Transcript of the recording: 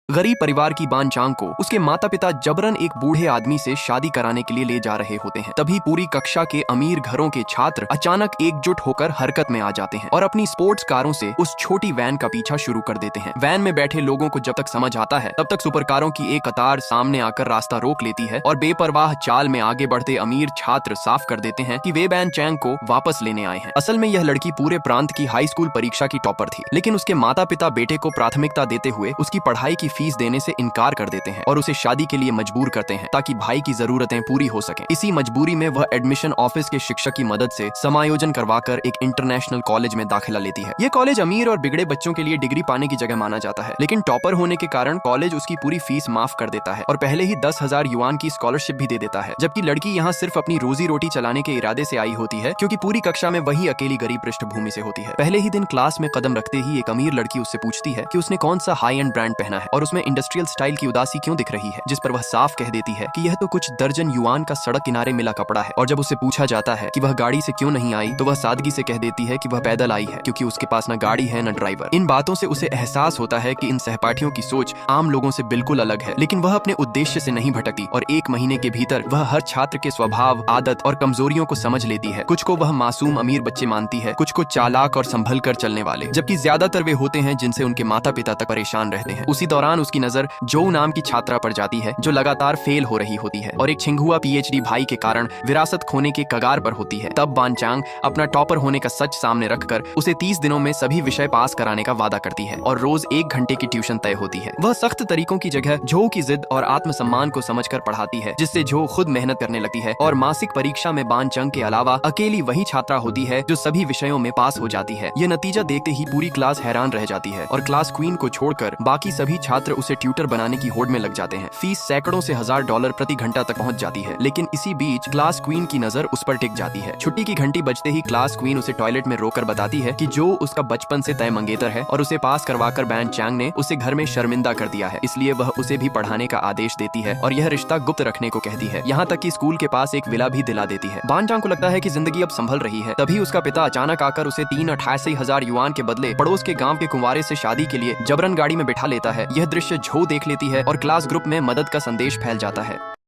गरीब परिवार की बानचांग को उसके माता पिता जबरन एक बूढ़े आदमी से शादी कराने के लिए ले जा रहे होते हैं। तभी पूरी कक्षा के अमीर घरों के छात्र अचानक एकजुट होकर हरकत में आ जाते हैं और अपनी स्पोर्ट्स कारों से उस छोटी वैन का पीछा शुरू कर देते हैं। वैन में बैठे लोगों को जब तक समझ आता है तब तक सुपर कारों की एक कतार सामने आकर रास्ता रोक लेती है और बेपरवाह चाल में आगे बढ़ते अमीर छात्र साफ कर देते हैं कि वे बानचांग को वापस लेने आए हैं। असल में यह लड़की पूरे प्रांत की हाई स्कूल परीक्षा की टॉपर थी, लेकिन उसके माता पिता बेटे को प्राथमिकता देते हुए उसकी पढ़ाई की फीस देने से इनकार कर देते हैं और उसे शादी के लिए मजबूर करते हैं ताकि भाई की जरूरतें पूरी हो सकें। इसी मजबूरी में वह एडमिशन ऑफिस के शिक्षक की मदद से समायोजन करवाकर एक इंटरनेशनल कॉलेज में दाखिला लेती है। यह कॉलेज अमीर और बिगड़े बच्चों के लिए डिग्री पाने की जगह माना जाता है, लेकिन टॉपर होने के कारण कॉलेज उसकी पूरी फीस माफ कर देता है और पहले ही 10,000 युआन की स्कॉलरशिप भी दे देता है। जबकि लड़की यहाँ सिर्फ अपनी रोजी रोटी चलाने के इरादे से आई होती है, क्योंकि पूरी कक्षा में वही अकेली गरीब पृष्ठभूमि से होती है। पहले ही दिन क्लास में कदम रखते ही एक अमीर लड़की उससे पूछती है कि उसने कौन सा हाई एंड ब्रांड पहना है और उसमें इंडस्ट्रियल स्टाइल की उदासी क्यों दिख रही है, जिस पर वह साफ कह देती है कि यह तो कुछ दर्जन युआन का सड़क किनारे मिला कपड़ा है। और जब उससे पूछा जाता है कि वह गाड़ी से क्यों नहीं आई तो वह सादगी से कह देती है कि वह पैदल आई है, क्योंकि उसके पास न गाड़ी है न ड्राइवर। इन बातों से उसे एहसास होता है कि इन सहपाठियों की सोच आम लोगों से बिल्कुल अलग है, लेकिन वह अपने उद्देश्य से नहीं भटकती और 1 महीने के भीतर वह हर छात्र के स्वभाव, आदत और कमजोरियों को समझ लेती है। कुछ को वह मासूम अमीर बच्चे मानती है, कुछ को चालाक और संभल कर चलने वाले, जबकि ज्यादातर वे होते हैं जिनसे उनके माता पिता तक परेशान रहते हैं। उसी दौरान उसकी नजर जो नाम की छात्रा पर जाती है जो लगातार फेल हो रही होती है और एक छिंगुआ पीएचडी भाई के कारण विरासत खोने के कगार पर होती है। तब बानचांग अपना टॉपर होने का सच सामने रखकर उसे 30 दिनों में सभी विषय पास कराने का वादा करती है और रोज 1 घंटे की ट्यूशन तय होती है। वह सख्त तरीकों की जगह झो की जिद और आत्मसम्मान को समझकर पढ़ाती है, जिससे झो खुद मेहनत करने लगती है और मासिक परीक्षा में बानचांग के अलावा अकेली वही छात्रा होती है जो सभी विषयों में पास हो जाती है। यह नतीजा देखते ही पूरी क्लास हैरान रह जाती है और क्लास क्वीन को छोड़कर बाकी सभी छात्र उसे ट्यूटर बनाने की होड़ में लग जाते हैं। फीस सैकड़ों से $1000 प्रति घंटा तक पहुंच जाती है, लेकिन इसी बीच क्लास क्वीन की नजर उस पर टिक जाती है। छुट्टी की घंटी बजते ही क्लास क्वीन उसे टॉयलेट में रोककर बताती है कि जो उसका बचपन से तय मंगेतर है और उसे पास करवाकर बानचांग ने उसे घर में शर्मिंदा कर दिया है, इसलिए वह उसे भी पढ़ाने का आदेश देती है और यह रिश्ता गुप्त रखने को कहती है। यहाँ तक कि स्कूल के पास एक विला भी दिला देती है। बानचांग को लगता है कि जिंदगी अब संभल रही है, तभी उसका पिता अचानक आकर उसे 3,88,000 युआन के बदले पड़ोस के गांव के कुंवारे से शादी के लिए जबरन गाड़ी में बिठा लेता है। यह दृश्य झो देख लेती है और क्लास ग्रुप में मदद का संदेश फैल जाता है।